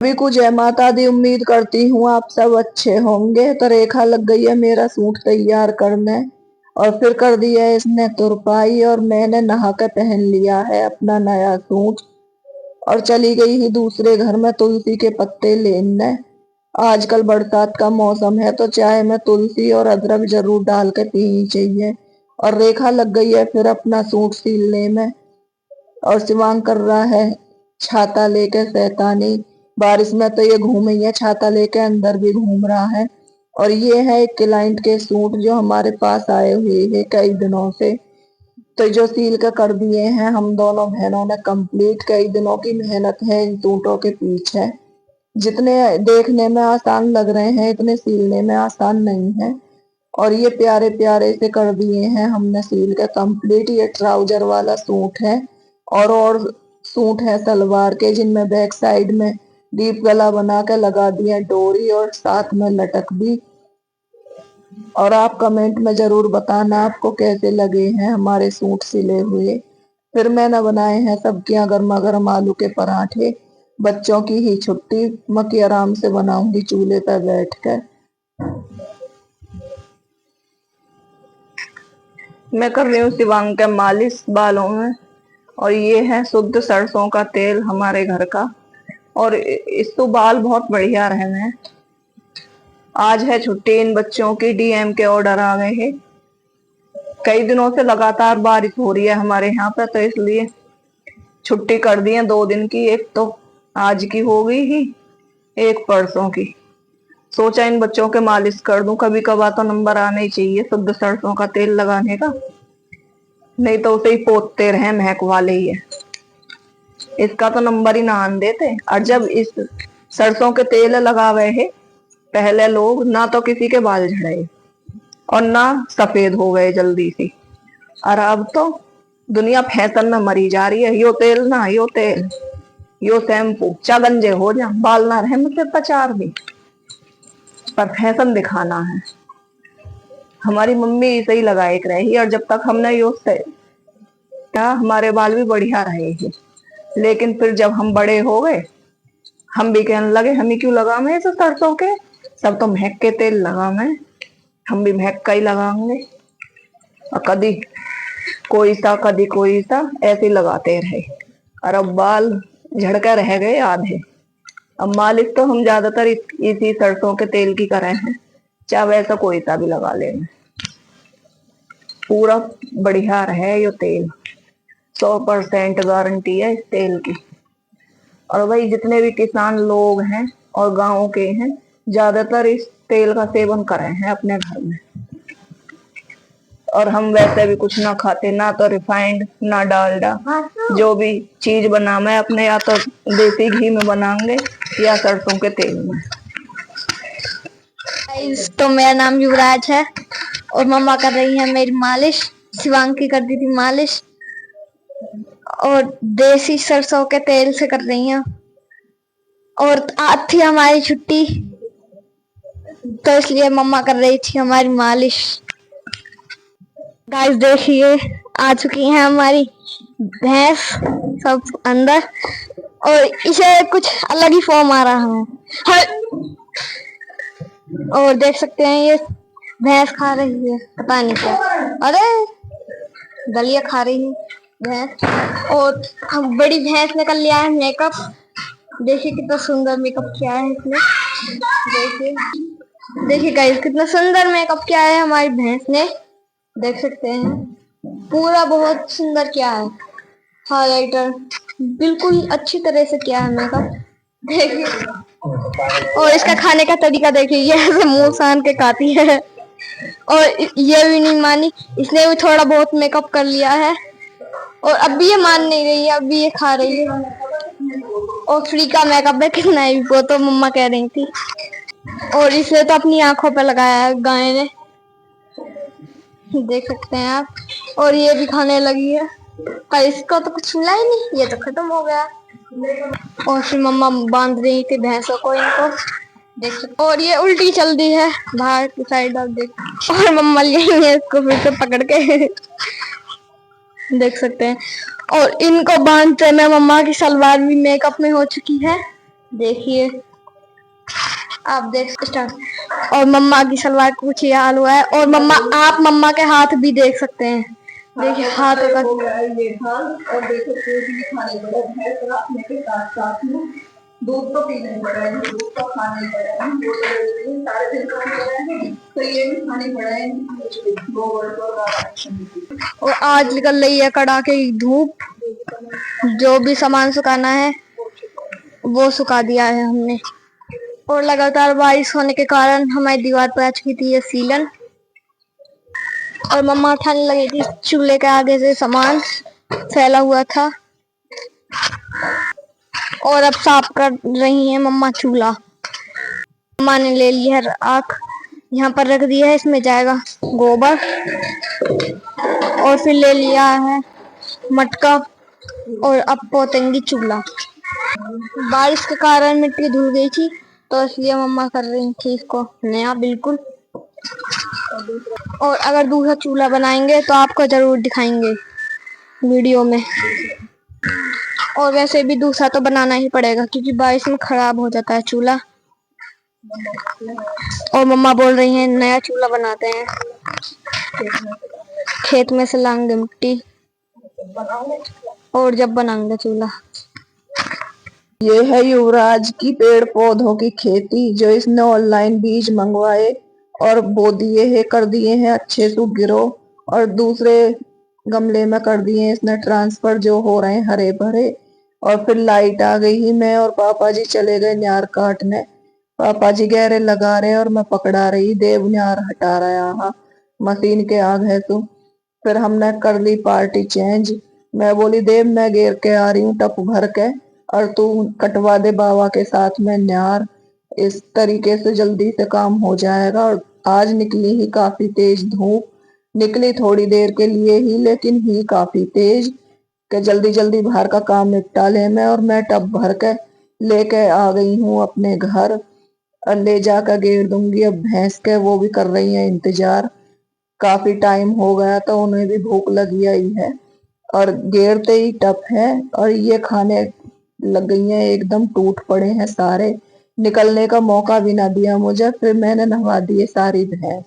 सभी को जय माता दी। उम्मीद करती हूँ आप सब अच्छे होंगे। तो रेखा लग गई है मेरा सूट तैयार करने और फिर कर दिया है इसने तुरपाई और मैंने नहा के पहन लिया है अपना नया सूट और चली गई ही दूसरे घर में तुलसी के पत्ते लेने। आजकल बरसात का मौसम है तो चाय में तुलसी और अदरक जरूर डाल के पीनी चाहिए। और रेखा लग गई है फिर अपना सूट सिलने में और शिवांग कर रहा है छाता लेके शैतानी। बारिश में तो ये घूम ही है, छाता लेके अंदर भी घूम रहा है। और ये है एक क्लाइंट के सूट जो हमारे पास आए हुए हैं कई दिनों से, तो जो सील के कर दिए हैं हम दोनों बहनों ने कंप्लीट। कई दिनों की मेहनत है इन सूटों के पीछे। जितने देखने में आसान लग रहे हैं इतने सीलने में आसान नहीं है। और ये प्यारे प्यारे से कर दिए हैं हमने सील के कंप्लीट। ये ट्राउजर वाला सूट है और सूट है सलवार के जिनमें बैक साइड में डीप गला बना के लगा दिए डोरी और साथ में लटक भी। और आप कमेंट में जरूर बताना आपको कैसे लगे हैं हमारे सूट सिले हुए। फिर मैंने बनाए हैं सब्जियां गर्मा गर्म आलू के पराठे। बच्चों की ही छुट्टी, मक्की आराम से बनाऊंगी चूल्हे पर बैठ कर। मैं कर रही हूँ शिवांग के मालिश बालों में। और ये है शुद्ध सरसों का तेल हमारे घर का। और इस तो बाल बहुत बढ़िया रहे हैं। आज है छुट्टी इन बच्चों की, डीएम के ऑर्डर आ गए हैं। कई दिनों से लगातार बारिश हो रही है हमारे यहाँ पे, तो इसलिए छुट्टी कर दी है 2 दिन की। एक तो आज की हो गई ही, एक परसों की। सोचा इन बच्चों के मालिश कर दूं, कभी कभार तो नंबर आना ही चाहिए शुद्ध सरसों का तेल लगाने का, नहीं तो उसे ही पोतते रहे महक वाले ही है। इसका तो नंबर ही ना आन देते। और जब इस सरसों के तेल लगावे है पहले लोग, ना तो किसी के बाल झड़े और ना सफेद हो गए जल्दी से। और अब तो दुनिया फैशन में मरी जा रही है। यो तेल ना यो तेल, यो शैम्पू, गंजे हो जा बाल ना रहे मुझसे पचार भी, पर फैशन दिखाना है। हमारी मम्मी इसे ही लगाए रही और जब तक हमने यो क्या हमारे बाल भी बढ़िया रहे हैं। लेकिन फिर जब हम बड़े हो गए हम भी कहने लगे हम ही क्यों लगावे ऐसे सरसों के, सब तो महक के तेल लगावे, हम भी महक का ही लगाएंगे। और कभी कोई सा ऐसे लगाते रहे और अब बाल झड़कर रह गए आधे। अब मालिश तो हम ज्यादातर इसी सरसों के तेल की करे हैं, चाहे वैसा कोई सा भी लगा लेना, पूरा बढ़िया रहे ये तेल। 100% गारंटी है इस तेल की। और भाई जितने भी किसान लोग हैं और गांव के हैं ज्यादातर इस तेल का सेवन कर रहे हैं अपने घर में। और हम वैसे भी कुछ ना खाते, ना तो रिफाइंड ना डालडा। जो भी चीज बनावे अपने या तो देसी घी में बनाएंगे या सरसों के तेल में। तो मेरा नाम युवराज है और मम्मा कर रही है मेरी मालिश। शिवांग की कर दी थी मालिश और देसी सरसों के तेल से कर रही हैं। और आज थी हमारी छुट्टी तो इसलिए मम्मा कर रही थी हमारी मालिश। गाइस देखिए आ चुकी हैं हमारी भैंस सब अंदर और इसे कुछ अलग ही फॉर्म आ रहा है। और देख सकते हैं ये भैंस खा रही है पता नहीं क्या, अरे दलिया खा रही है भैंस। और हम बड़ी भैंस ने कर लिया है मेकअप। देखिए कितना सुंदर मेकअप किया है इसने। देखिए देखिए गाइस कितना सुंदर मेकअप किया है हमारी भैंस ने, देख सकते हैं पूरा बहुत सुंदर किया है। हाइलाइटर बिल्कुल अच्छी तरह से किया है मेकअप, देखिए। और इसका खाने का तरीका देखिए, ये ऐसे मुंह सान के खाती है और ये भी नहीं मानी, इसने भी थोड़ा बहुत मेकअप कर लिया है और अब भी ये मान नहीं रही है, अब भी ये खा रही है। और फ्री का मेकअप है कितना ही, वो तो मम्मा कह रही थी। और इसे तो अपनी आंखों पे लगाया है गाय ने, देख सकते हैं आप। और ये भी खाने लगी है पर इसको तो कुछ मिला ही नहीं, ये तो खत्म हो गया। और फिर मम्मा बांध रही थी भैंसों को इनको, देख सकते। और ये उल्टी चल दी है बाहर की साइड, आप देख। और मम्मा यही है इसको फिर से पकड़ के देख सकते हैं। और इनको बांधते में मम्मा की सलवार भी मेकअप में हो चुकी है, देखिए, आप देख स्टार्ट। और मम्मा की सलवार का कुछ ये हाल हुआ है। और मम्मा, आप मम्मा के हाथ भी देख सकते हैं। देखिए हाथ का हो गया है ये हाल। और देखो दूध भी खाने पड़ा, भैंस रखने के साथ साथ में दूध तो पीना ही पड़ा है, दूध तो खाना ही पड़ा है। वो तो सारे दिन काम कर रहे हैं तो ये भी खाने पड़ा है गोबर को। और आज निकल रही है कड़ाके की धूप। जो भी सामान सुखाना है वो सुखा दिया है हमने। और लगातार बारिश होने के कारण हमारी दीवार पर आ चुकी थी ये सीलन। और मम्मा उठाने लगी थी चूल्हे के आगे से सामान फैला हुआ था। और अब साफ कर रही हैं मम्मा चूल्हा। मम्मा ने ले ली है आग, यहाँ पर रख दिया है, इसमें जाएगा गोबर। और फिर ले लिया है मटका और अब पोतेंगी चूल्हा। बारिश के कारण मिट्टी धुल गई थी तो इसलिए मम्मा कर रही थी इसको नया बिल्कुल। और अगर दूसरा चूल्हा बनाएंगे तो आपको जरूर दिखाएंगे वीडियो में। और वैसे भी दूसरा तो बनाना ही पड़ेगा क्योंकि बारिश में खराब हो जाता है चूल्हा। और मम्मा बोल रही हैं नया चूल्हा बनाते हैं, खेत में से लाएंगे मिट्टी और जब बनाएंगे चूल्हा। ये है युवराज की पेड़ पौधों की खेती, जो इसने ऑनलाइन बीज मंगवाए और बो दिए है, कर दिए हैं अच्छे से गिरो। और दूसरे गमले में कर दिए इसने ट्रांसफर, जो हो रहे हैं हरे भरे। और फिर लाइट आ गई ही, मैं और पापा जी चले गए न्यार काटने। पापा जी गहरे लगा रहे और मैं पकड़ा रही, देव न्यार हटा रहा यहाँ मशीन के आग है तो। फिर हमने कर ली पार्टी चेंज। मैं बोली देव मैं घेर के आ रही हूँ टप भर के, और तू कटवा दे बाबा के साथ में न्यार। इस तरीके से जल्दी से काम हो जाएगा। और आज निकली ही काफी तेज धूप, निकली थोड़ी देर के लिए ही लेकिन ही काफी तेज, कि जल्दी जल्दी बाहर का काम निपटा ले मैं। और मैं टब भर के लेके आ गई हूँ अपने घर, और ले जाकर गेर दूंगी अब भैंस के। वो भी कर रही है इंतजार, काफी टाइम हो गया तो उन्हें भी भूख लगी आई है। और गेरते ही टप है और ये खाने लग गई हैं, एकदम टूट पड़े हैं सारे। निकलने का मौका भी ना दिया मुझे, फिर मैंने नहवा दिए सारी भैंस।